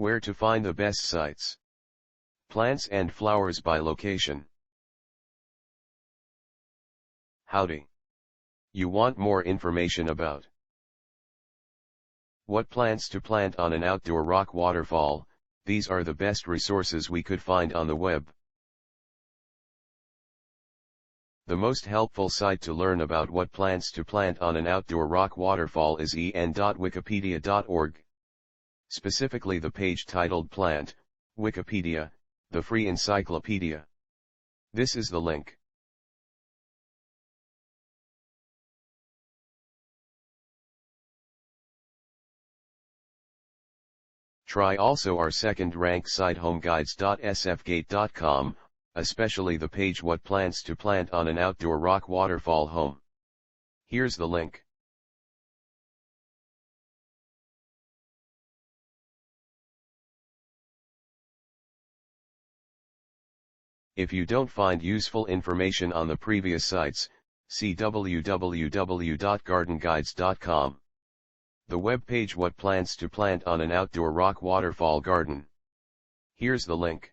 Where to find the best sites. Plants and flowers by location. Howdy. You want more information about what plants to plant on an outdoor rock waterfall? These are the best resources we could find on the web. The most helpful site to learn about what plants to plant on an outdoor rock waterfall is en.wikipedia.org. Specifically the page titled Plant, Wikipedia, the free encyclopedia. This is the link. Try also our second-ranked site homeguides.sfgate.com, especially the page What Plants to Plant on an Outdoor Rock Waterfall Home. Here's the link. If you don't find useful information on the previous sites, see www.gardenguides.com. The web page What Plants to Plant on an Outdoor Rock Waterfall Garden. Here's the link.